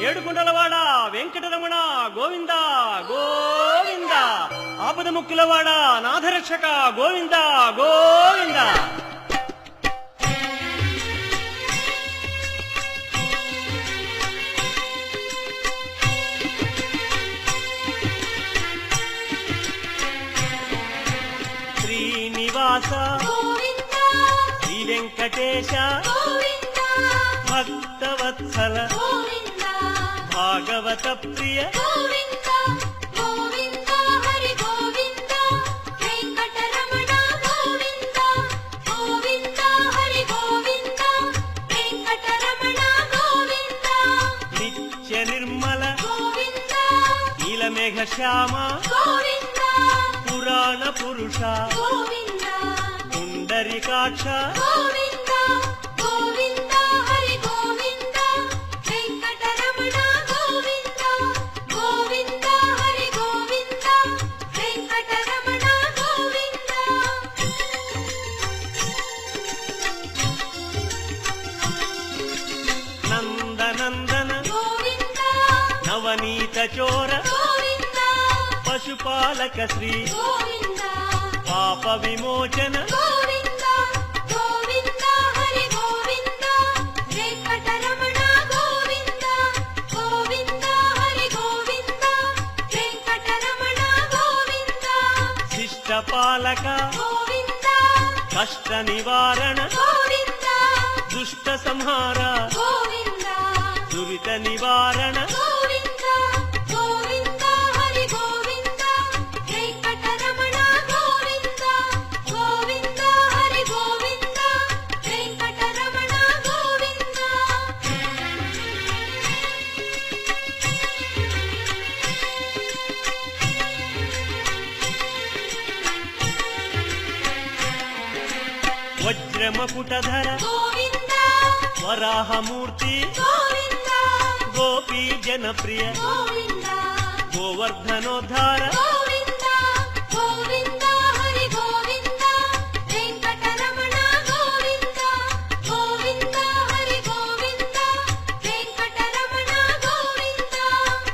ఏడుకొండలవాడ వెంకటరమణ గోవింద గోవింద. ఆపద ముక్కులవాడ నాథరక్షక గోవింద గోవింద. శ్రీనివాస శ్రీ వెంకటేశ భక్తవత్సల భాగవత ప్రియ నిత్య నిర్మల నీలమేఘ శ్యామ పురాణ పురుష పుండరీకాక్ష నందనందన నవనీత చోర పశుపాలక శ్రీ పాప విమోచన శిష్టపాలక కష్ట నివారణ దుష్ట సంహార దురిత నివారణ వజ్రమకుటధర వరాహమూర్తి గోపీ జనప్రియ గోవర్ధనోద్ధార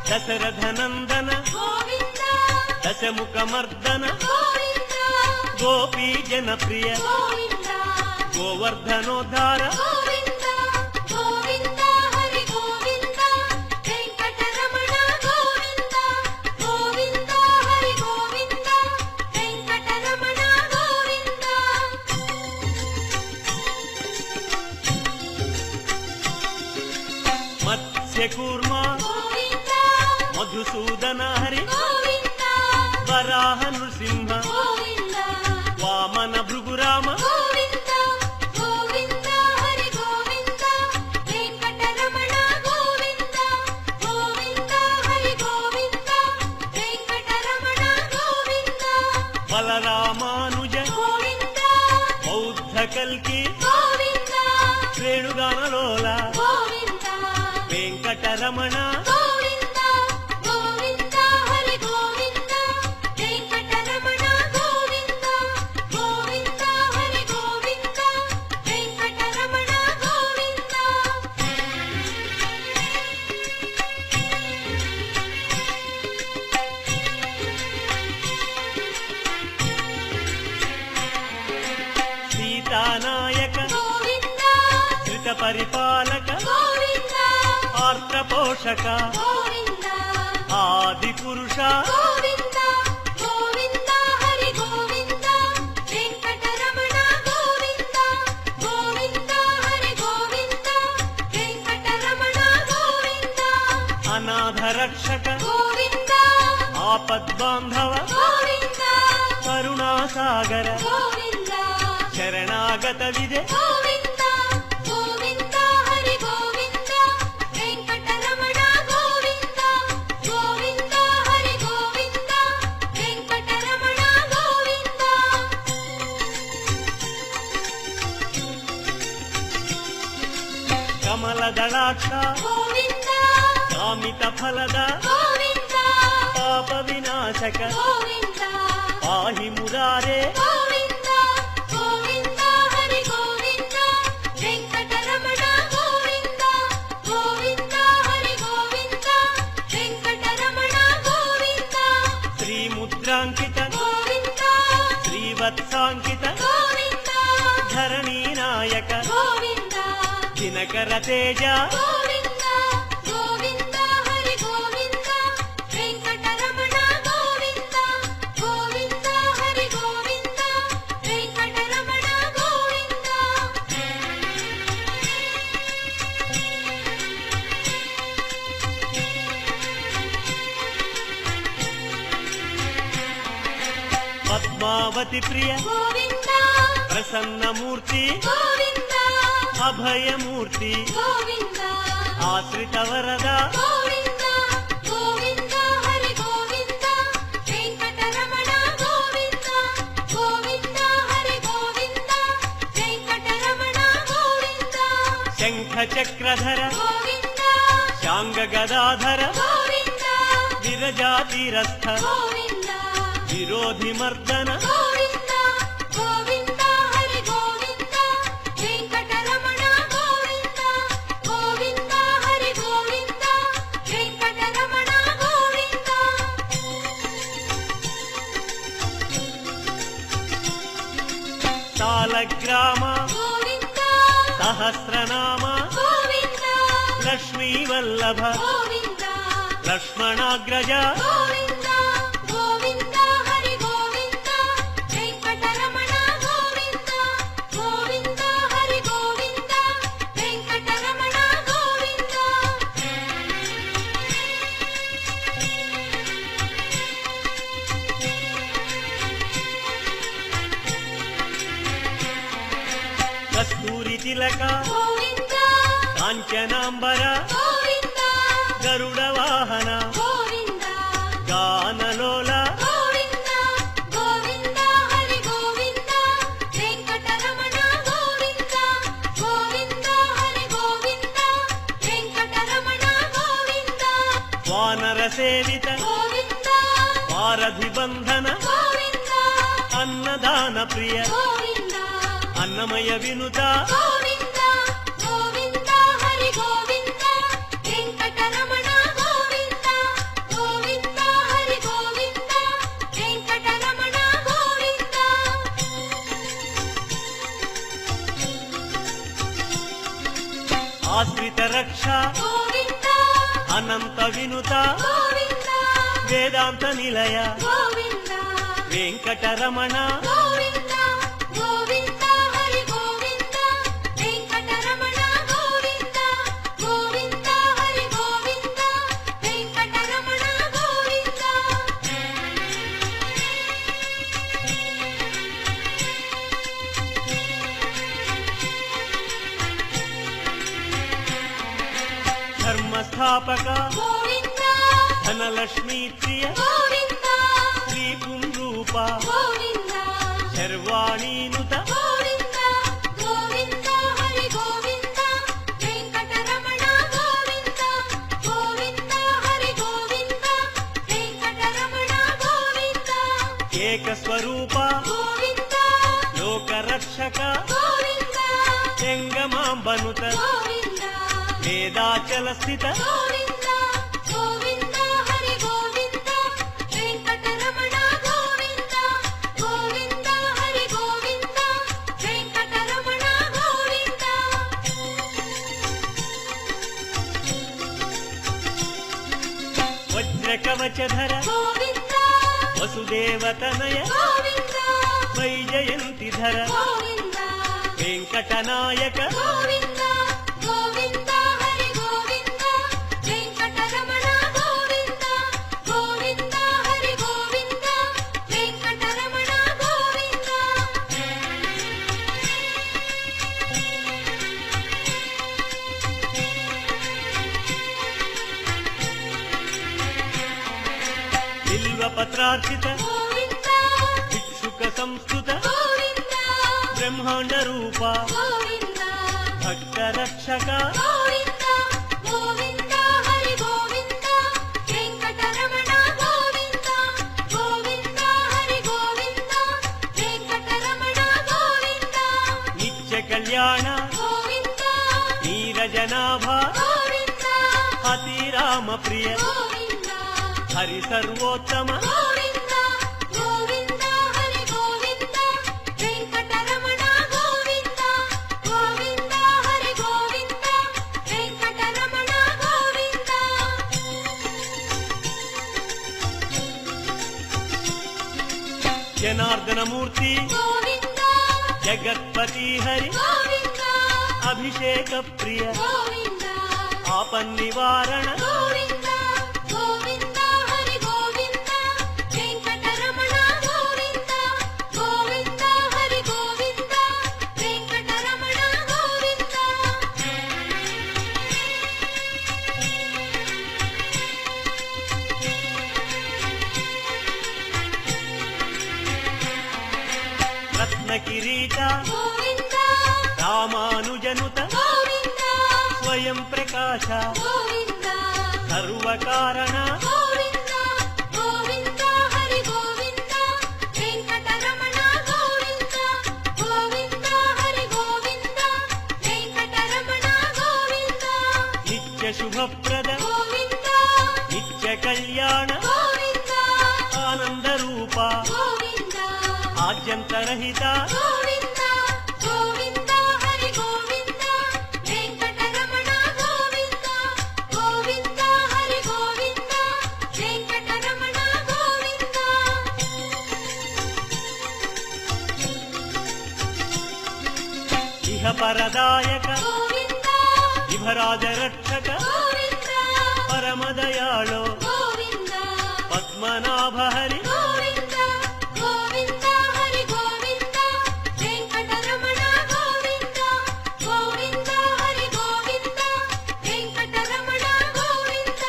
దశరథనందన దశముఖమర్దన గోపీ జనప్రియ గోవర్ధనోద్ధార మత్స్యకూర్మ మధుసూదన హరి వరాహ నృసింహ వామన భృగురామ బలరామానుజ బౌద్ధ కల్కి శ్రేణుగానలోల వెంకటరమణ సీతానాయక శ్రిత పరిపాలక ఆర్ద్ర పోషక ఆది పురుష అనాథ రక్షక ఆపద్బాంధవ కరుణాసాగర శరణాగత విదే కమలదళాక్ష కామిత ఫలద పాప వినాశక పాహి మురారే వెంకటరమణ గోవింద గోవింద హరి గోవింద వత్సాంకిత గోవింద ధరణీ నాయక గోవింద దినకర తేజ గోవింద గోవింద హరి గోవింద వెంకటరమణ గోవింద గోవింద హరి గోవింద వెంకటరమణ గోవింద పద్మావతి ప్రియ గోవింద ప్రసన్నమూర్తి గోవింద అభయమూర్తి గోవింద ఆశ్రిత వరద గోవింద గోవింద హరి గోవింద వెంకటరమణ గోవింద గోవింద హరి గోవింద వెంకటరమణ గోవింద శంఖ చక్రధర గోవింద శాంగ గదాధర గోవింద విరజాతిరస్థ గోవింద విరోధి మర్దన గోవింద గోవింద హరి గోవింద వెంకటరమణ గోవింద గోవింద హరి గోవింద వెంకటరమణ గోవింద సాలగ్రామ గోవింద సహస్రనామ గోవింద లక్ష్మీ వల్లభ గోవింద లక్ష్మణాగ్రజ గోవింద గోవింద హరి గోవింద వెంకటరమణ గోవింద గోవింద హరి గోవింద వెంకటరమణ గోవింద కస్తూరి తిలక గోవింద కాంచనాంబర గోవింద గరుడ వాహన గోవింద గానలోల గోవింద గోవింద హరి గోవింద వెంకటరమణ గోవింద గోవింద హరి గోవింద వెంకటరమణ గోవింద వానర సేవిత గోవింద వారధి బంధన గోవింద అన్నదాన ప్రియ గోవింద అన్నమయ వినుత గోవింద గోవింద హరి గోవింద వెంకటరమణ గోవింద గోవింద హరి గోవింద వెంకటరమణ గోవింద ఆశ్రిత రక్ష గోవింద అనంత వినుత గోవింద వేదాంత నిలయ గోవింద వెంకటరమణ గోవింద గోవింద హరి గోవింద వెంకటరమణ గోవింద గోవింద హరి గోవింద వెంకటరమణ గోవింద ధర్మస్థాపక గోవింద ధనలక్ష్మీ ప్రియ గోవింద శ్రీ పుంరూప గోవింద శర్వాణీనుత గోవింద గోవింద హరి గోవింద వెంకటరమణ గోవింద గోవింద హరి గోవింద వెంకటరమణ గోవింద ఏకస్వరూప గోవింద లోకరక్షక గోవింద జంగమాంబనుత గోవింద వేదాచల స్థిత గోవింద గోవింద హరి గోవింద వెంకటరమణ గోవింద గోవింద హరి గోవింద వెంకటరమణ గోవింద వజ్రకవచధర గోవింద వసుదేవతనయ గోవింద వైజయంతిధర గోవింద వెంకటనాయక గోవింద గోవింద హరి గోవింద వెంకటరమణ గోవింద గోవింద హరి గోవింద వెంకటరమణ గోవింద బిల్వపత్రార్చిత గోవింద భిక్షుక సంస్కృత గోవింద బ్రహ్మాండ రూప గోవింద భక్త రక్షక గోవింద గోవింద హరి గోవింద వెంకటరమణ గోవింద గోవింద హరి గోవింద వెంకటరమణ గోవింద నిత్య కళ్యాణ గోవింద నీరజనాభ గోవింద అతిరామ ప్రియ గోవింద హరి సర్వోత్తమ గోవింద గోవింద హరి గోవింద జనార్దనమూర్తి గోవింద జగత్పతి హరి గోవింద అభిషేక ప్రియ గోవింద ఆపన్నివారణ గోవింద గోవింద హరి గోవింద వెంకటరమణ గోవింద గోవింద హరి గోవింద వెంకటరమణ గోవింద రత్నకిరీట గోవింద రామానుజనుత గోవింద స్వయం ప్రకాశ గోవింద సర్వకారణ గోవింద గోవింద హరి గోవింద వెంకటరమణ గోవింద గోవింద హరి గోవింద వెంకటరమణ గోవింద నిత్య శుభప్రద గోవింద నిత్య కళ్యాణ గోవింద ఆనంద రూప గోవింద ఆద్యంతరహిత గోవింద గోవింద హరి గోవింద వెంకటరమణ గోవింద గోవింద హరి గోవింద వెంకటరమణ గోవింద ఇహ పరదాయక గోవింద విభరాజ రక్షక గోవింద పరమదయాళో గోవింద పద్మనాభ హరి గోవింద గోవింద హరి గోవింద వెంకటరమణ గోవింద గోవింద హరి గోవింద వెంకటరమణ గోవింద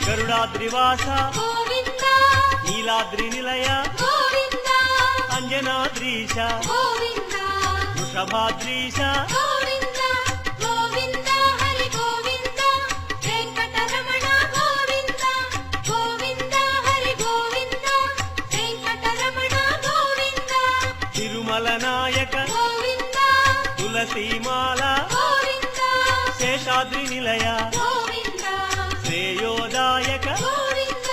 గరుడాద్రివాస గోవింద నీలాద్రి నిలయ గోవింద అంజనాద్రీశ గోవింద వృషభాద్రీశ గోవింద గోవింద హరి గోవింద వెంకటరమణ గోవింద గోవింద హరి గోవింద వెంకటరమణ గోవింద తిరుమల నాయక గోవింద తులసీమాల గోవింద శేషాద్రి నిలయ గోవింద శ్రేయోదాయక గోవింద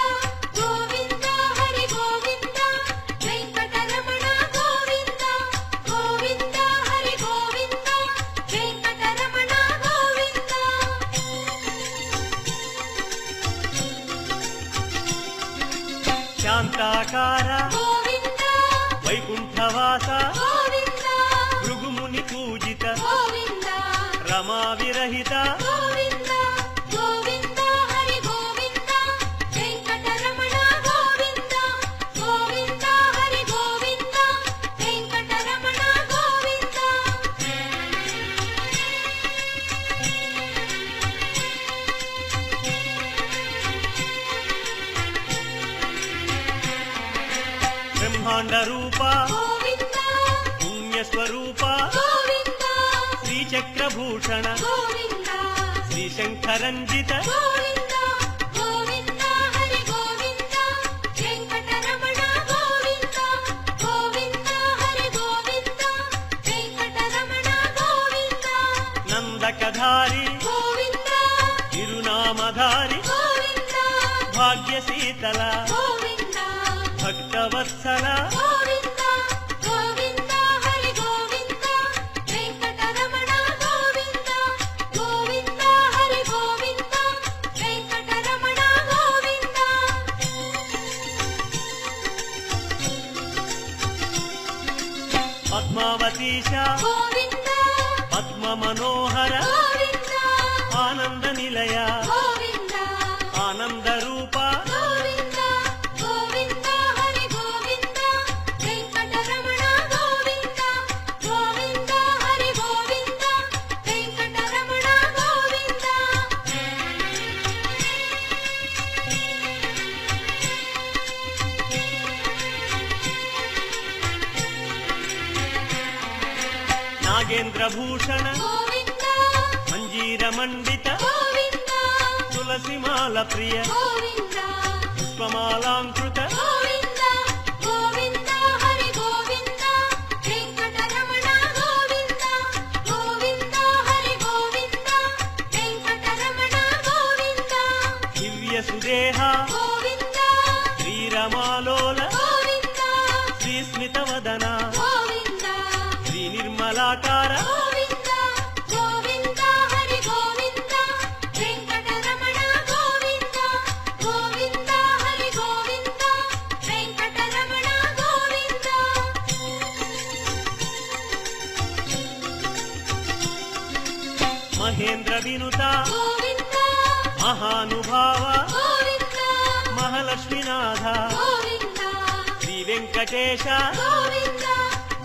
గోవింద హరి గోవింద వెంకటరమణ గోవింద గోవింద హరి గోవింద వెంకటరమణ గోవింద శాంతాకార గోవింద వైకుంఠవాస గోవింద భృగుముని పూజిత గోవింద రమా విరహిత గోవింద గోవింద హరి గోవింద వెంకటరమణ గోవింద గోవింద హరి గోవింద వెంకటరమణ గోవింద బ్రహ్మాండ రూప గోవింద పుణ్యస్వరూప గోవింద శ్రీచక్రభూషణ గోవింద శ్రీశంకరంజిత గోవింద గోవింద హరి గోవింద వెంకటరమణ గోవింద గోవింద హరి గోవింద వెంకటరమణ గోవింద నందకధారి గోవింద తిరునామధారి గోవింద భాగ్యశీతల గోవింద భక్తవత్సల గోవింద గోవింద హరి గోవింద వెంకటరమణ గోవింద గోవింద హరి గోవింద వెంకటరమణ గోవింద పద్మావతీశ గోవింద పద్మ మనోహర గోవింద ఆనంద నిలయ గోవింద ఆనంద రూప గోవింద గోవింద హరి గోవింద వెంకటరమణ గోవింద గోవింద హరి గోవింద వెంకటరమణ గోవింద నాగేంద్ర భూషణ గోవింద మంజీర మండిత గోవింద తులసిమాల ప్రియ గోవింద పుష్పమాలాంకృత గోవింద గోవింద హరి గోవింద వెంకటరమణ గోవింద గోవింద హరి గోవింద వెంకటరమణ గోవింద దివ్య సుదేహ గోవింద శ్రీరమాలోల గోవింద శ్రీస్మిత వదన గోవింద శ్రీ నిర్మలాకార గోవింద మహేంద్ర వినుత గోవింద మహానుభావ గోవింద మహాలక్ష్మీనాథ గోవింద శ్రీ వెంకటేశ గోవింద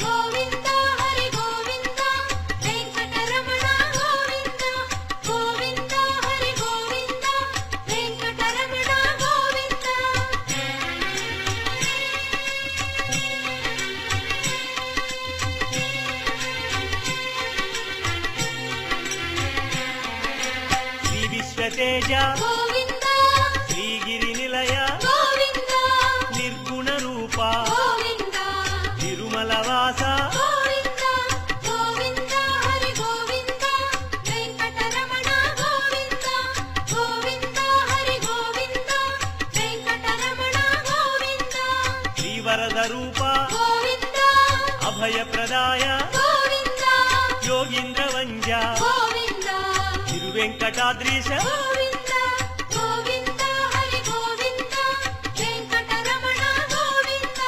గోవింద హరి గోవింద వెంకటరమణ గోవింద గోవింద హరి గోవింద వెంకటరమణ గోవింద శ్రీ విశ్వతేజ గోవింద శ్రీగిరి నిలయ గోవింద నిర్గుణ రూప గోవింద తిరుమల వాస గోవింద గోవింద హరి గోవింద వెంకటరమణ గోవింద గోవింద హరి గోవింద వెంకటరమణ గోవింద శ్రీవరద రూప గోవింద అభయప్రదాయ గోవింద యోగీంద్ర వంజ గోవింద తిరువెంకటాద్రీశ గోవింద గోవింద హరి గోవింద వెంకటరమణ గోవింద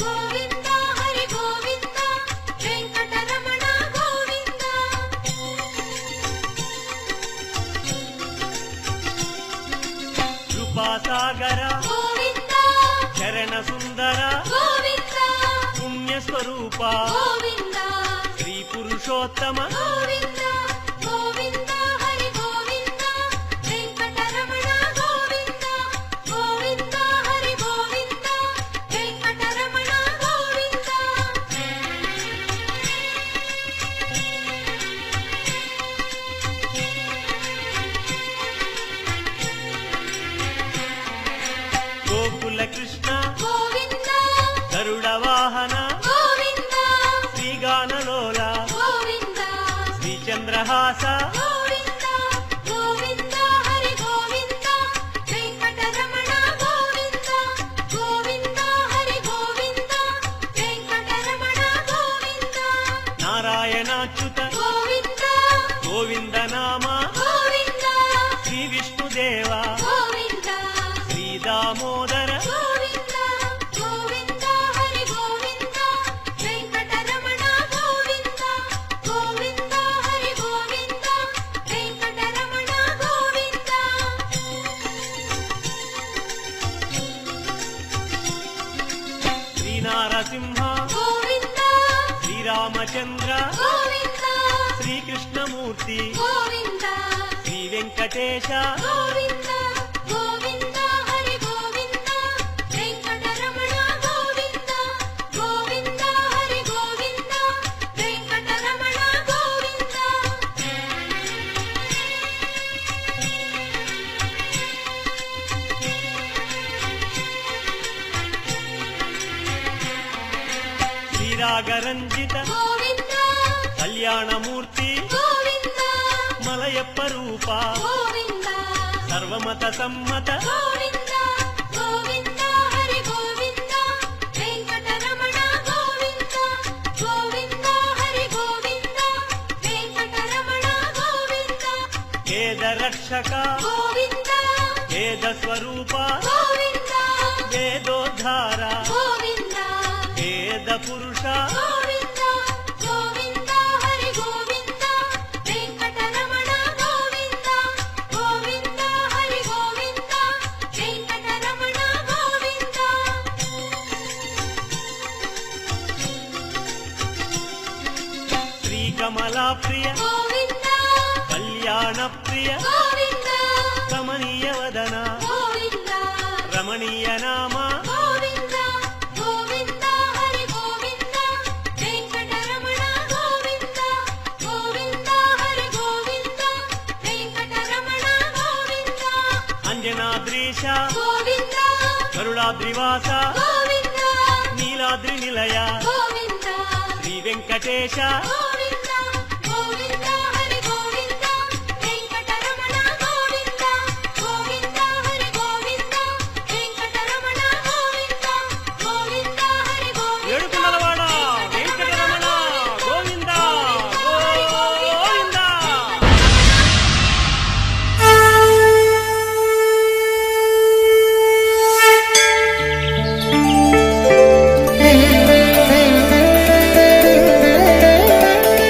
గోవింద హరి గోవింద వెంకటరమణ గోవింద కృపాసాగర గోవింద చరణ సుందర గోవింద పుణ్యస్వరూప గోవింద శ్రీ పురుషోత్తమ గోవింద గోవింద హరి గోవింద వెంకటరమణ గోవింద గోవింద హరి గోవింద వెంకటరమణ గోవింద గోకుల కృష్ణ గోవింద గరుడ వాహన గోవింద శ్రీగానలోల గోవింద శ్రీచంద్రహాస గోవింద గోవింద హరి గోవింద వెంకటరమణ గోవింద గోవింద హరి గోవింద వెంకటరమణ గోవింద నారాయణాచ్యుత గోవింద గోవింద నామ గోవింద శ్రీ విష్ణుదేవ గోవింద శ్రీ దామోదర గోవింద గోవింద హరి గోవింద వెంకటరమణ గోవింద గోవింద హరి గోవింద వెంకటరమణ గోవింద శ్రీనారసింహ గోవింద శ్రీరామచంద్ర గోవింద శ్రీకృష్ణమూర్తి గోవింద శ్రీ వెంకటేశ గోవింద గోవింద హరి గోవింద వెంకటరమణ గోవింద గోవింద హరి గోవింద వెంకటరమణ గోవింద శ్రీరాగరంజిత గోవింద కళ్యాణమూర్తి గోవింద మలయప్ప రూప గోవింద సర్వమత సమ్మత గోవింద గోవింద హరి గోవింద వెంకటరమణ గోవింద గోవింద హరి గోవింద వెంకటరమణ గోవింద వేద రక్షక గోవింద వేద స్వరూప గోవింద వేదోద్ధార గోవింద వేద పురుష గోవింద గోవింద హరి గోవింద వెంకటరమణ గోవింద గోవింద హరి గోవింద వెంకటరమణ గోవింద శ్రీకమలా ప్రియ గోవింద కళ్యాణ ప్రియ గోవింద కమనీయ వదన గోవింద రమణీయ నామ గోవింద గోవింద హరి గోవింద వెంకటరమణ గోవింద గోవింద హరి గోవింద వెంకటరమణ గోవింద అంజనాద్రీశ గోవింద గరుడాద్రివాస గోవింద నీలాద్రి నిలయ గోవింద శ్రీ వెంకటేశ గోవింద గోవింద హరి గోవింద వెంకటరమణ గోవింద గోవింద హరి గోవింద వెంకటరమణ గోవింద గోవింద హరి గోవింద ఏడుకొండలవాడ వెంకటరమణ గోవింద గోవింద Thank you.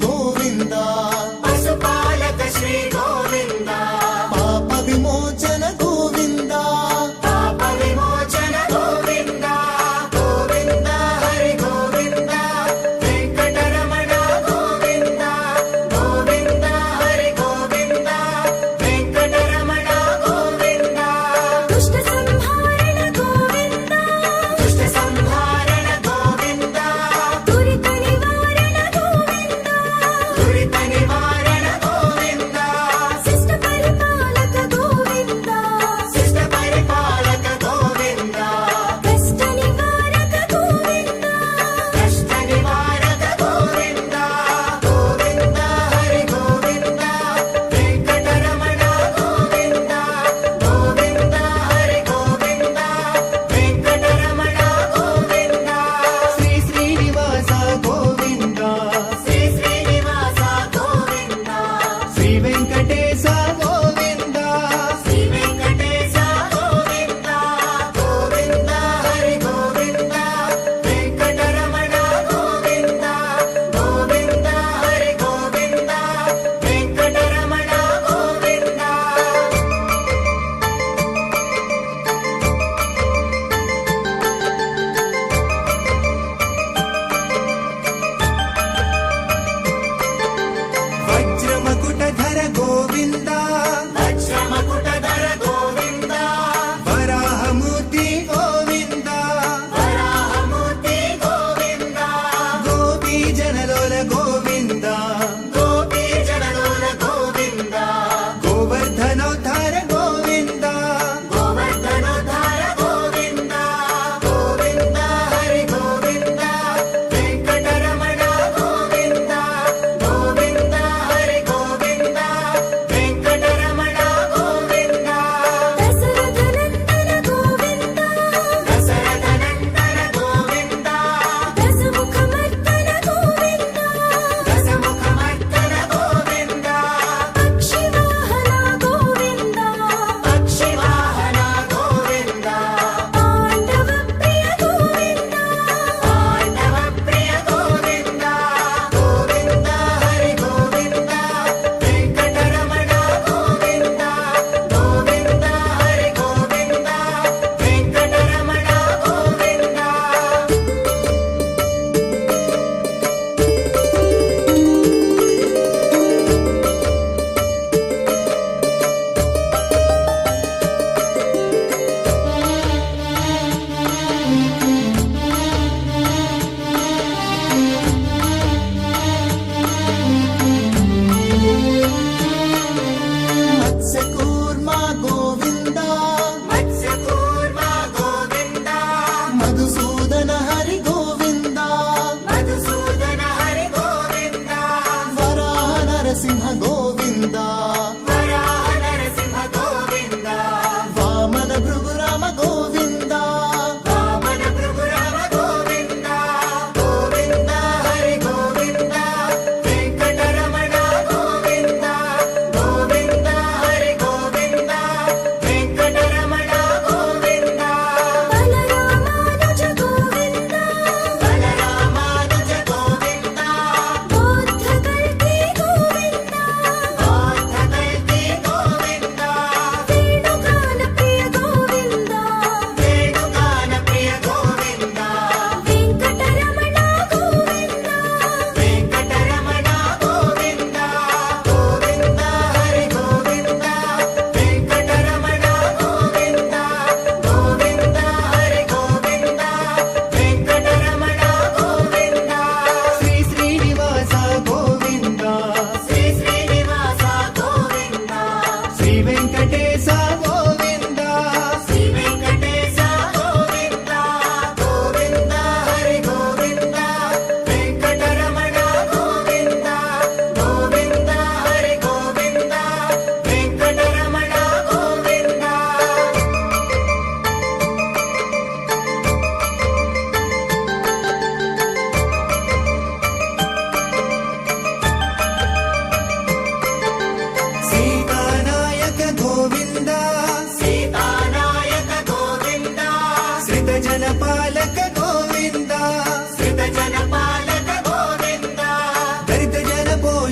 ಗೋವಿಂದ ಪಶುಪಾಲಕ ಶ್ರೀ ಗೋವಿಂದ ಪಾಪ ವಿಮೋಚನ ಗೋವಿಂದ ಪಾಪ ವಿಮೋಚನ ಗೋವಿಂದ ಗೋವಿಂದ ಹರಿ ಗೋವಿಂದ ವೆಂಕಟರಮಣ ಗೋವಿಂದ ಗೋವಿಂದ ಹರಿ ಗೋವಿಂದ ವೆಂಕಟರಮಣ ಗೋವಿಂದ ದುಷ್ಟ ಸಂಹಾರಣ ಗೋವಿಂದ ದುಷ್ಟ ಸಂಹಾರಣ ಗೋವಿಂದ ದುರಿತ ನಿವಾರಣ ಗೋವಿಂದ ದುರಿತ ನಿವಾರಣ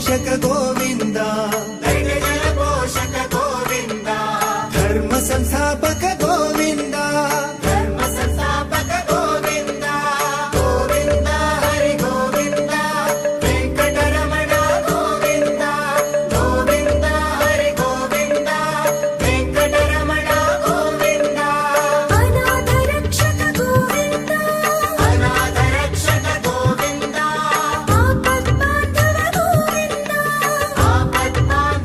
ಪೋಷಕ ಗೋವಿಂದ ದೈತ್ಯ ಜನ ಪೋಷಕ ಗೋವಿಂದ ಧರ್ಮ ಸಂಸ್ಥಾಪಕ ಗೋವಿಂದ ಧರ್ಮ ಸಂಸ್ಥಾಪಕ ಗೋವಿಂದ ಗೋವಿಂದ ಹರಿ ಗೋವಿಂದ ವೆಂಕಟರಮಣ ಗೋವಿಂದ ಗೋವಿಂದ ಹರಿ ಗೋವಿಂದ ವೆಂಕಟರಮಣ ಗೋವಿಂದ ಅನಾಥ ರಕ್ಷಕ ಗೋವಿಂದ ಅನಾಥ ರಕ್ಷಕ ಗೋವಿಂದ ಆಪತ್ಬಾಂಧವ ಗೋವಿಂದ ಆಪತ್ಬಾಂಧವ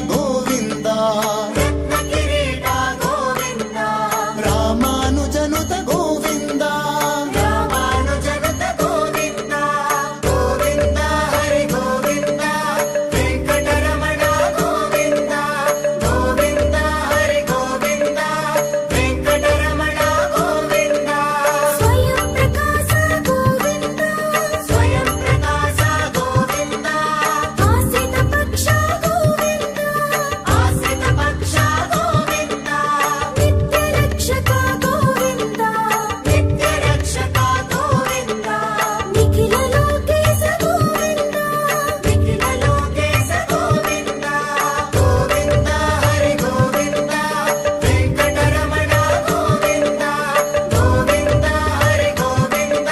ಗೋವಿಂದ ರತ್ನ ಕಿರೀಟ ಗೋವಿಂದ ರಾಮಾನುಜನುತ ಗೋವಿಂದ ರಾಮಾನುಜನುತ ಗೋವಿಂದ ಗೋವಿಂದ ಹರಿ ಗೋವಿಂದ ವೆಂಕಟರಮಣ ಗೋವಿಂದ ಗೋವಿಂದ ಹರಿ ಗೋವಿಂದ ವೆಂಕಟರಮಣ ಗೋವಿಂದ ಸ್ವಯಂ ಪ್ರಕಾಶ ಗೋವಿಂದ ಸ್ವಯಂ ಪ್ರಕಾಶ ಗೋವಿಂದ ಆಸಿತ ಪಕ್ಷ ಗೋವಿಂದ ಆಶ್ರಿತ ಪಕ್ಷ ಗೋವಿಂದ ನಿತ್ಯ ರಕ್ಷಕ ಗೋವಿಂದ ನಿತ್ಯ ರಕ್ಷಕ ಗೋವಿಂದ ನಿಖಿಲ ಲೋಕೇಶ ಗೋವಿಂದ ನಿಖಿಲ ಲೋಕೇಶ ಗೋವಿಂದ ಗೋವಿಂದ ಹರಿ ಗೋವಿಂದ ವೆಂಕಟರಮಣ ಗೋವಿಂದ ಗೋವಿಂದ ಹರಿ ಗೋವಿಂದ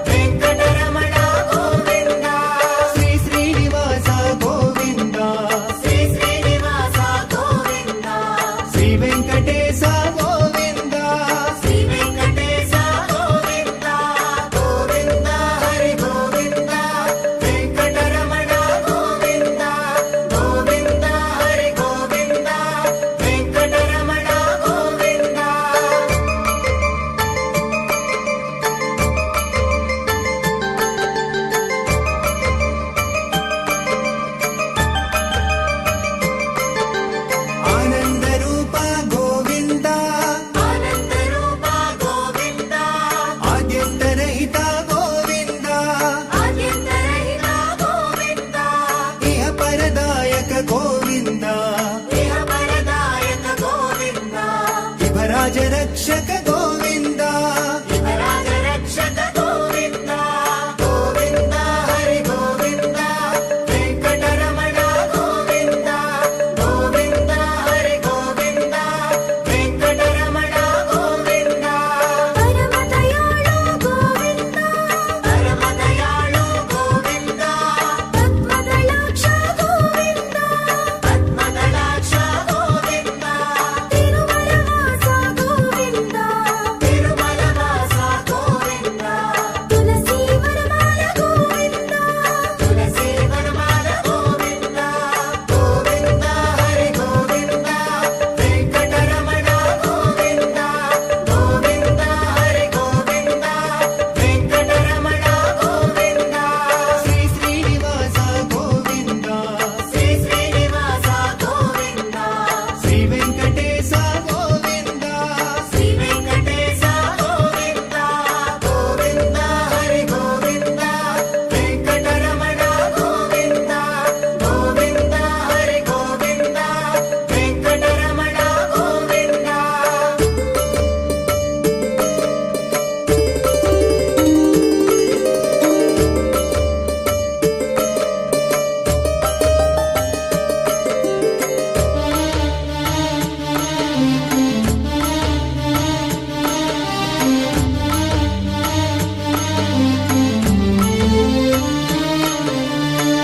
ವೆಂಕಟರಮಣ ಗೋವಿಂದ ಶ್ರೀ ಶ್ರೀನಿವಾಸ ಗೋವಿಂದ ಶ್ರೀ ಶ್ರೀನಿವಾಸ ಗೋವಿಂದ ಶ್ರೀ ವೆಂಕಟೇಶ ಗೋವಿಂದ ಶ್ರೀ ವೆಂಕಟೇಶ ಗೋವಿಂದ ಗೋವಿಂದ ಹರಿ ಗೋವಿಂದ ವೆಂಕಟರಮಣ ಗೋವಿಂದ ಗೋವಿಂದ ಹರಿ ಗೋವಿಂದ ವೆಂಕಟರಮಣ ಗೋವಿಂದ ಆನಂದ ರೂಪ ಗೋವಿಂದ ಆನಂದ ರೂಪ ಗೋವಿಂದ ಆದ್ಯಂತರಹಿತ ಗೋವಿಂದ ಆದ್ಯಂತರಹಿತ ಗೋವಿಂದ ಇಹ ಪರದಾಯಕ ಗೋವಿಂದ ದೇಹ ವರದಾಯಕ ಗೋವಿಂದ ಯುವರಾಜ ರಕ್ಷಕ ಗೋವಿಂದ ಯುವರಾಜ ರಕ್ಷಕ ಗೋವಿಂದ ಗೋವಿಂದ ಹರಿ ಗೋವಿಂದ ವೆಂಕಟರಮಣ ಗೋವಿಂದ ಗೋವಿಂದ ಹರಿ ಗೋವಿಂದ ವೆಂಕಟರಮಣ ಗೋವಿಂದ ಪರಮ ದಯಾಳು ಗೋವಿಂದ ಪರಮ ದಯಾಳು ಗೋವಿಂದ ಪದ್ಮದಳಾಕ್ಷ ಗೋವಿಂದ ಪದ್ಮದಳಾಕ್ಷ ಗೋವಿಂದ ತಿರುಮಲವಾಸ ಗೋವಿಂದ ತಿರುಮಲ ವಾಸ ಗೋವಿಂದ ತುಳಸಿ ವರಮಾಲ ಗೋವಿಂದ ತುಳಸಿ ವನಮಾಲ ಗೋವಿಂದ ಗೋವಿಂದ ಹರಿ ಗೋವಿಂದ ವೆಂಕಟರಮಣ ಗೋವಿಂದ ಗೋವಿಂದ ಹರಿ ಗೋವಿಂದ ವೆಂಕಟರಮಣ ಗೋವಿಂದ ಶ್ರೀ ಶ್ರೀನಿವಾಸ ಗೋವಿಂದ ಶ್ರೀ ಶ್ರೀನಿವಾಸ ಗೋವಿಂದ ಶ್ರೀ ವೆಂಕಟೇಶ ಗೋವಿಂದ ಶ್ರೀ ವೆಂಕಟೇಶ ಗೋವಿಂದ ಗೋವಿಂದ ಹರಿ ಗೋವಿಂದ ವೆಂಕಟರಮಣ ಗೋವಿಂದ ಗೋವಿಂದ ಹರಿ ಗೋವಿಂದ ವೆಂಕಟರಮಣ ಗೋವಿಂದ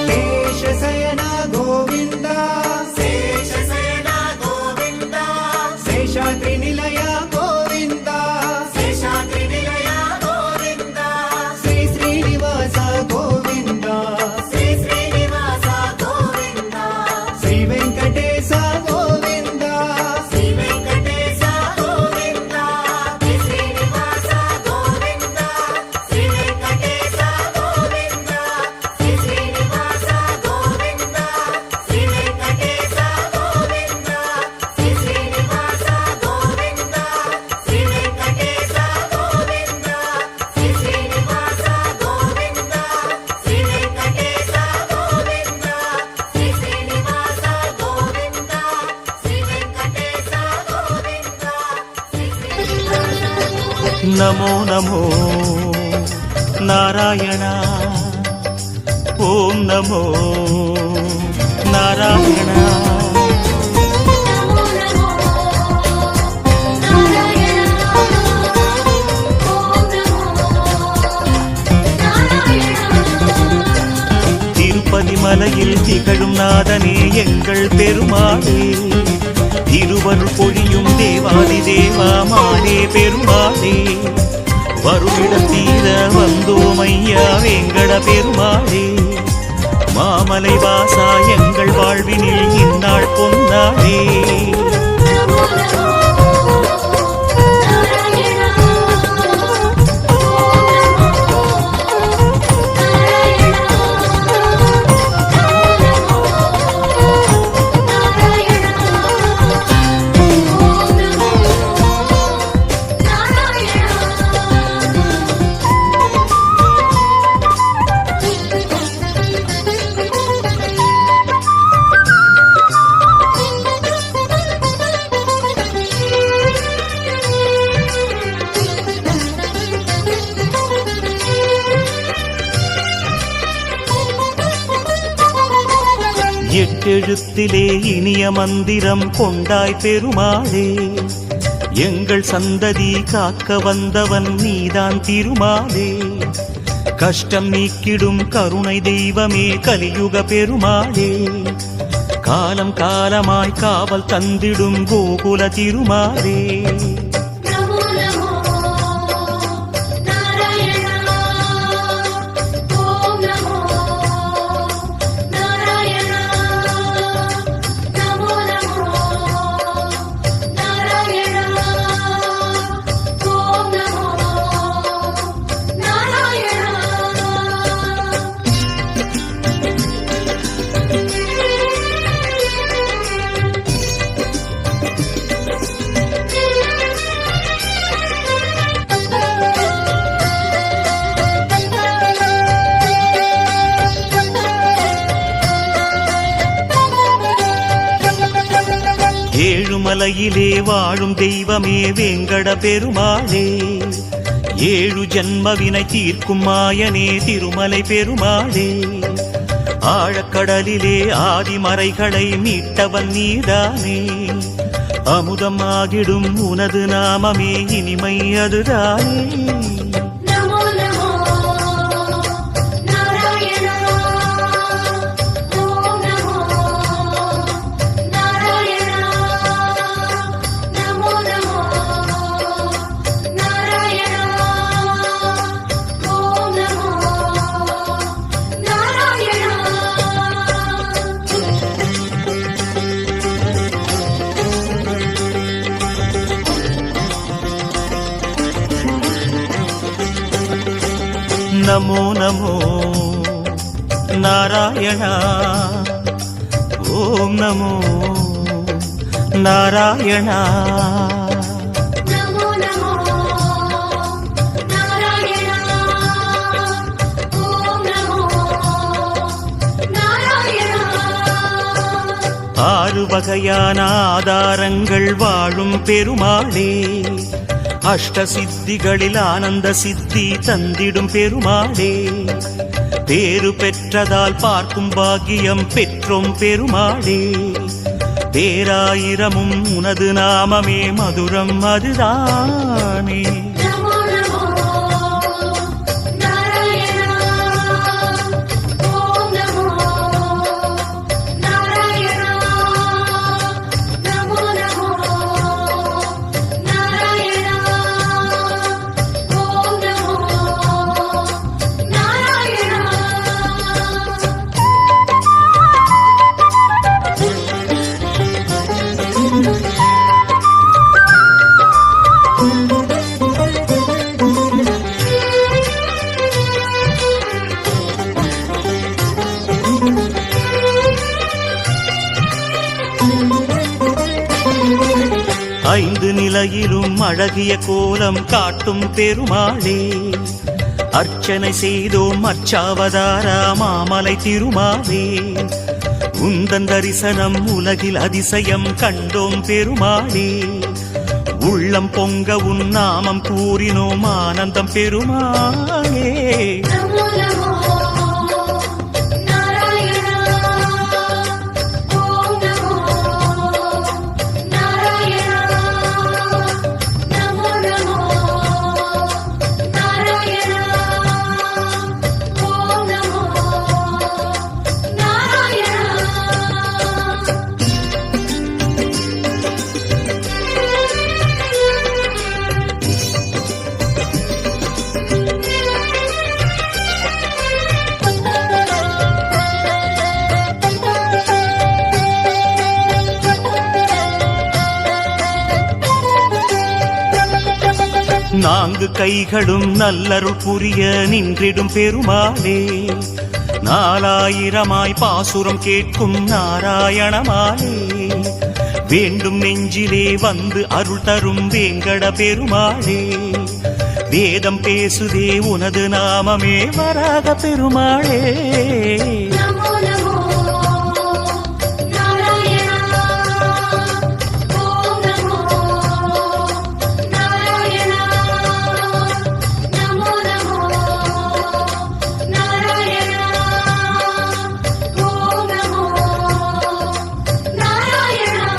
ಶೇಷಶಯನ ಗೋವಿಂದ ಶೇಷಶಯನ ಗೋವಿಂದ ಶೇಷಾದ್ರಿ ನಿಲಯ ಗೋವಿಂದ ಶೇಷಾದ್ರಿ ನಿಲಯ ಗೋವಿಂದ ಶ್ರೀ ಶ್ರೀನಿವಾಸ ಗೋವಿಂದ ಶ್ರೀ ಶ್ರೀನಿವಾಸ ಗೋವಿಂದ ಶ್ರೀ ವೆಂಕಟೇಶ ಗೋವಿಂದ ಶ್ರೀ ವೆಂಕಟೇಶ ಗೋವಿಂದ ಶ್ರೀ ಶ್ರೀನಿವಾಸ ಗೋವಿಂದ ಶ್ರೀ ವೆಂಕಟೇಶ ಗೋವಿಂದ ಶ್ರೀ ಶ್ರೀನಿವಾಸ ಗೋವಿಂದ ಶ್ರೀ ವೆಂಕಟೇಶ ಗೋವಿಂದ ಶ್ರೀ ಶ್ರೀನಿವಾಸ ಗೋವಿಂದ ಶ್ರೀ ವೆಂಕಟೇಶ ಗೋವಿಂದ ಶ್ರೀ ಶ್ರೀನಿವಾಸ ಗೋವಿಂದ ಶ್ರೀ ವೆಂಕಟೇಶ ಗೋವಿಂದ ಶ್ರೀ ಶ್ರೀನಿವಾಸ ಗೋವಿಂದ ಶ್ರೀ ವೆಂಕಟೇಶ ಗೋವಿಂದ ಶ್ರೀ ಶ್ರೀನಿವಾಸ ನಮೋ ನಮೋ ನಾರಾಯಣ ಓಂ ನಮೋ ನಾರಾಯಣ ನಮೋ ನಮೋ ನಾರಾಯಣ ಓಂ ನಮೋ ನಾರಾಯಣ திருப்பதி மலையில் திகழும் நாதனே எங்கள் பெருமாளே திருவருள் பொழியும் தேவாதி தேவாமானே பெருமாளே வருமிடம் தீர வந்தோம் ஐயா வேங்கட பெருமாளே மாமலை வாசா எங்கள் வாழ்வினில் இந்நாள் பொன்னாளே. நமோ நமோ நாராயணா ஓம் நமோ நாராயணா நமோ நாராயணா ஓம் நமோ எட்டெழுத்திலே இனிய மந்திரம் கொண்டாய் பெருமாளே. எங்கள் சந்ததி காக்க வந்தவன் நீதான் திருமாலே. கஷ்டம் நீக்கிடும் கருணை தெய்வமே கலியுக பெருமாளே. காலம் காலமாய் காவல் தந்திடும் கோகுல திருமாலே. நமோ நமோ நாராயணா ஓம் நமோ நாராயணா நமோ நமோ நாராயணா ஓம் நமோ நாராயணா ஏழுமலையிலே வாழும் தெய்வமே வேங்கட பெருமாளே. ஏழு ஜன்மவினை தீர்க்கும் மாயனே திருமலை பெருமாளே. ஆழக்கடலிலே ஆதிமறைகளை மீட்டவன் நீதானே. அமுதம் ஆகிடும் உனது நாமமே இனிமை அதுதானே. நமோ நமோ நாராயணா ஓம் நமோ நாராயணா நமோ நமோ நாராயணா ஓம் நமோ நாராயணா நமோ நமோ நாராயண ஓம் நமோ நாராயண. நமோ நமோ நாராயணா ஓம் நமோ நாராயணா ஆறு வகையான ஆதாரங்கள் வாழும் பெருமாளே. அஷ்ட சித்திகளில் ஆனந்த சித்தி தந்திடும் பெருமாளே. பேரு பெற்றதால் பார்க்கும் பாக்கியம் பெற்றோம் பெருமாளே. பேராயிரமும் உனது நாமமே மதுரம் அதுதானே. நமோ நமோ நாராயணா ஓம் நமோ நாராயணா நமோ நமோ நாராயணா ஓம் நமோ நாராயணா ஐந்து நிலையிலும் அழகிய கோலம் காட்டும் பெருமாளே. அர்ச்சனை செய்தோம் அர்ச்சாவதாரா மாமலை திருமாலே. உந்தன் தரிசனம் உலகில் அதிசயம் கண்டோம் பெருமாளே. உள்ளம் பொங்க உன் நாமம் கூறினோம் ஆனந்தம் பெருமாளே. நமோ நமோ நாராயணா ஓம் நமோ நாராயணா நமோ நமோ நாராயணா ஓம் நமோ நாராயணா நான்கு கைகளும் நல்லருள் புரிய நின்றிடும் பெருமாளே, நாலாயிரமாய் பாசுரம் கேட்கும் நாராயணமாலே, வேண்டும் நெஞ்சிலே வந்து அருள் தரும் வேங்கட பெருமாளே, வேதம் பேசுதே உனது நாமமே வராக பெருமாளே. நமோ நமோ நாராயணா ஓம் நமோ நாராயணா நமோ நமோ நாராயணா ஓம் நமோ நாராயணா.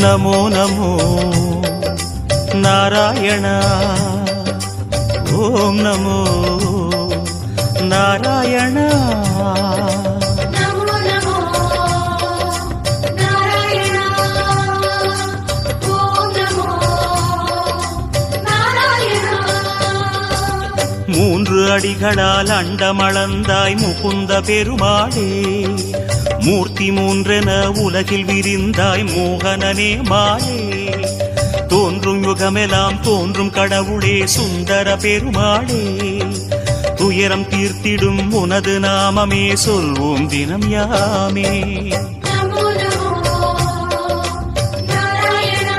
நமோ நமோ நாராயண ஓம் நமோ நாராயண. நமோ நமோ நாராயணா ஓம் நமோ நாராயணா. மூன்று அடிகளால் அண்டமளந்தாய் முகுந்த பெருமாளே, மூர்த்தி மூன்றென உலகில் விரிந்தாய் மோகனனே மாலே, தோன்றும் யுகமெல்லாம் தோன்றும் கடவுளே சுந்தர பெருமாளே, துயரம் தீர்த்திடும் உனது நாமமே சொல்வோம் தினம் யாமே. நமோ நமோ நாராயணா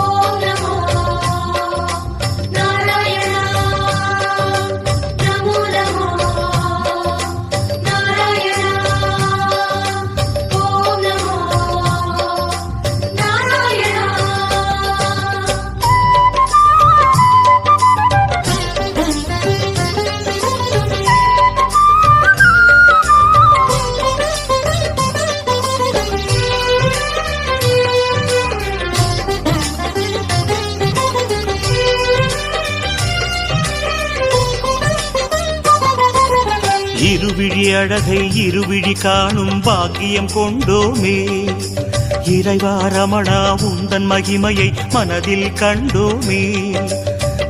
ஓம் நமோ நாராயணா. நமோ நமோ நாராயணா ஓம் நமோ நாராயணா. இருவிழி அழகை இருவிழி காணும் பாக்கியம் கொண்டோமே, இறைவா ரமணா உந்தன் மகிமையை மனதில் கண்டோமே,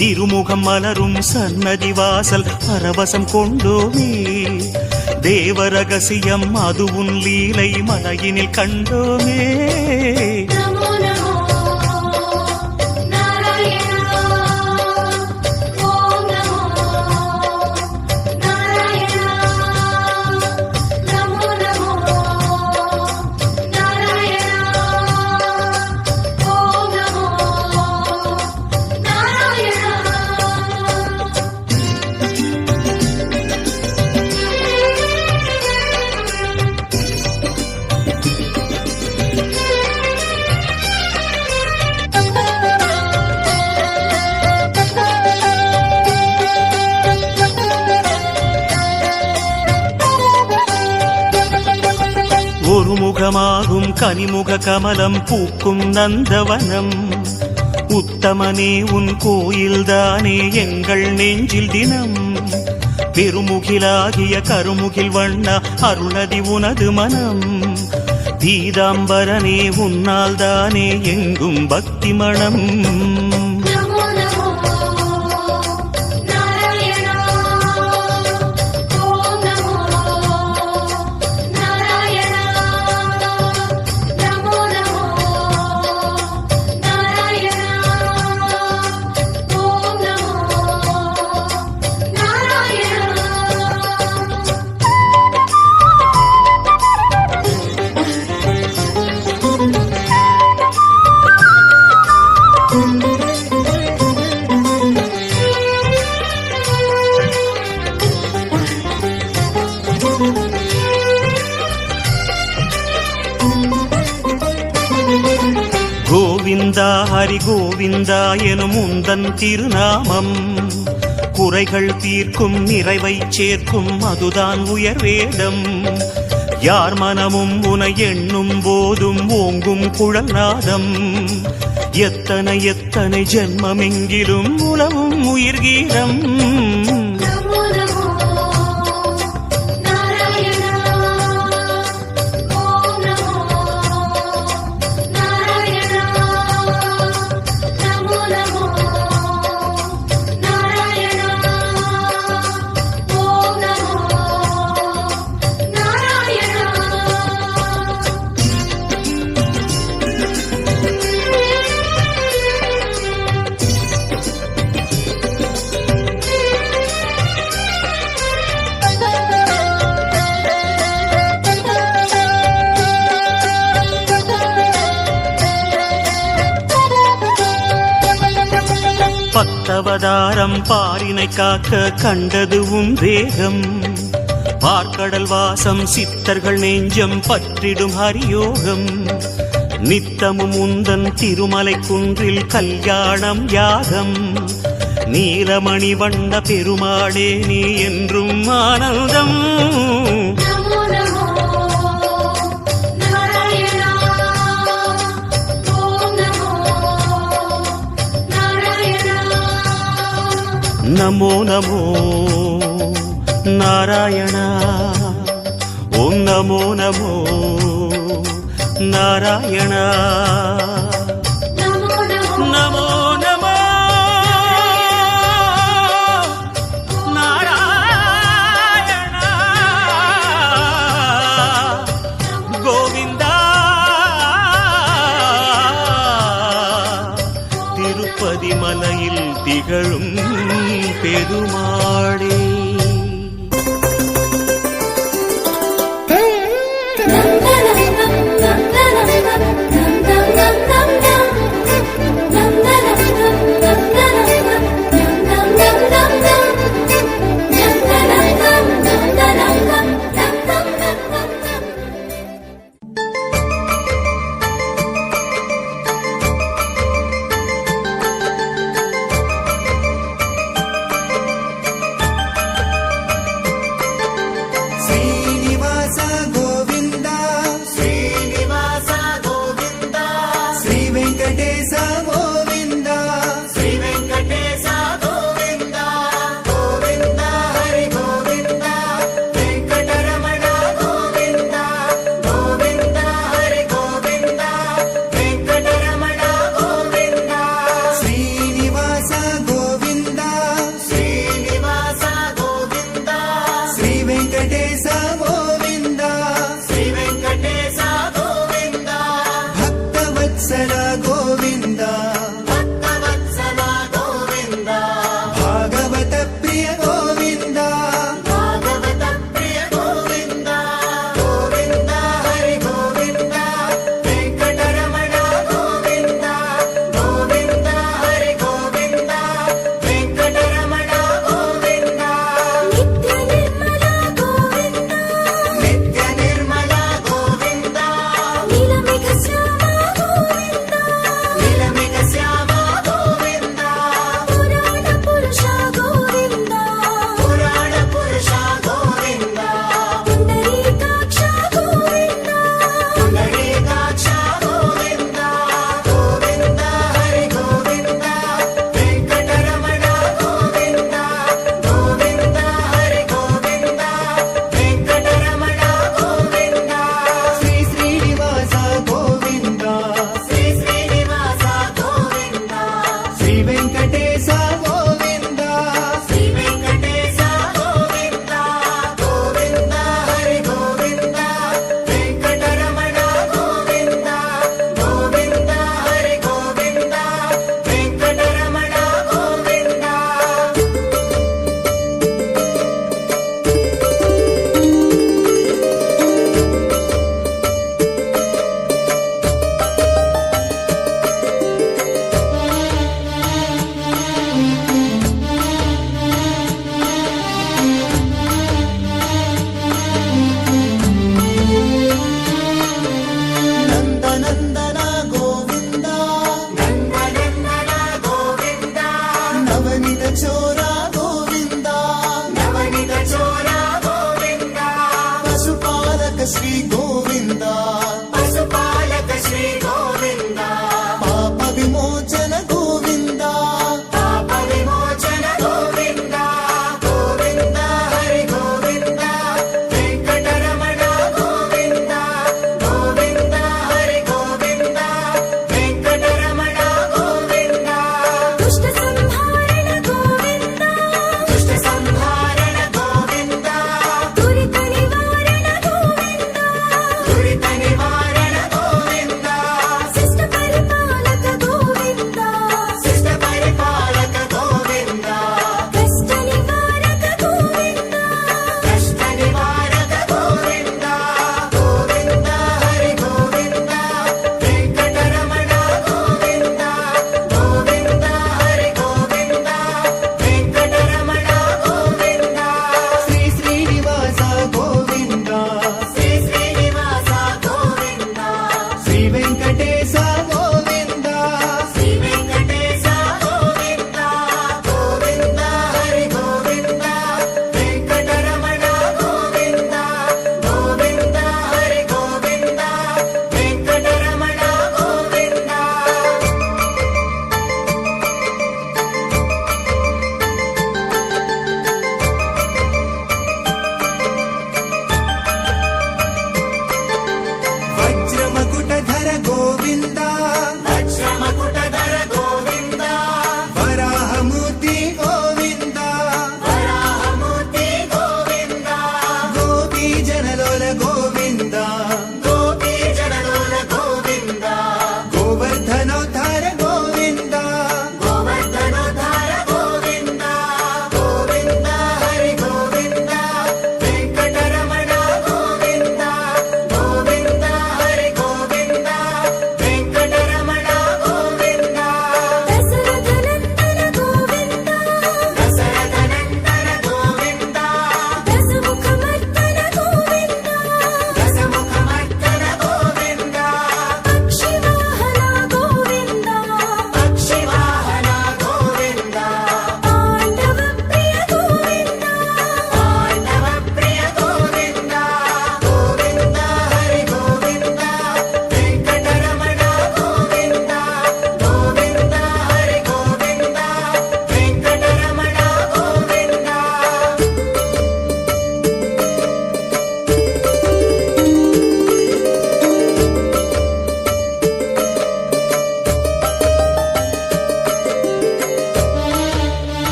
திருமுகம் மலரும் சன்னதி வாசல் பரவசம் கொண்டோமே, தேவ ரகசியம் அது உன் லீலை மலையினில் கண்டோமே. நமோ நமோ நாராயணா ஓம் நமோ நாராயணா. நமோ நமோ நாராயணா ஓம் நமோ நாராயணா. ஒரு முகமாகும் கனிமுக கமலம் பூக்கும் நந்தவனம், உத்தமனே உன் கோயில்தானே எங்கள் நெஞ்சில் தினம், பெருமுகிலாகிய கருமுகில் வண்ணா அருளதி உனது மனம், பீதாம்பரனே உன்னால் தானே எங்கும் பக்தி மணம். நமோ நமோ நாராயணா ஓம் நமோ நாராயணா. நமோ நமோ நாராயணா ஓம் நமோ நாராயணா. கோவிந்தா ஹரி கோவிந்தா எனும் உந்தன் திருநாமம், குறைகள் தீர்க்கும் நிறைவை சேர்க்கும் அதுதான் உயர்வேதம், யார் மனமும் உனை எண்ணும் போதும் ஓங்கும் குழல் நாதம், எத்தனை எத்தனை ஜென்மமெங்கிலும் உலவும் உயிர்கீதம். நமோ நமோ நாராயணா ஓம் நமோ நாராயணா. நமோ நமோ நாராயணா பார்த்தவதாரம் பாரினை காக்க கண்டது உன் வேகம் பார்க்கடல் வாசம் சித்தர்கள் நெஞ்சம் பற்றிடும் ஹரியோகம் நித்தமும் உந்தன் திருமலை குன்றில் கல்யாணம் யாகம் நீலமணி வண்ண பெருமாளே நீ என்றும் ஆனந்தம் நமோ நமோ நாராயணா ஓம் நமோ நாராயணா நமோ நமோ ನಾರಾಯಣ ಓಂ ನಮೋ ನಮೋ ನಾರಾಯಣ நமோ நமோ ನಮೋ ನಮೋ ನಾರಾಯಣ ಗೋವಿಂದ ತಿರುಪತಿ ಮಲೆயில் திகழும் பெருமாளே ಶ್ರೀನಿವಾಸ ಗೋವಿಂದ ಶ್ರೀನಿವಾಸ ಗೋವಿಂದ ಶ್ರೀ ವೆಂಕಟೇಶ ಗೋವಿಂದ ಶ್ರೀ ವೆಂಕಟೇಶ ಗೋವಿಂದ ಗೋವಿಂದ ಹರಿ ಗೋವಿಂದ ವೆಂಕಟರಮಣ ಗೋವಿಂದ ಗೋವಿಂದ ಹರಿ ಗೋವಿಂದ ವೆಂಕಟರಮಣ ಗೋವಿಂದ ಶ್ರೀನಿವಾಸ ಗೋವಿಂದ ಶ್ರೀನಿವಾಸ ಗೋವಿಂದ ಶ್ರೀ ವೆಂಕಟೇಶ ಗೋವಿಂದ ಶ್ರೀ ವೆಂಕಟೇಶ ಗೋವಿಂದ ಭಕ್ತವತ್ಸಲ ಗೋವಿಂದ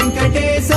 వెంకటేశ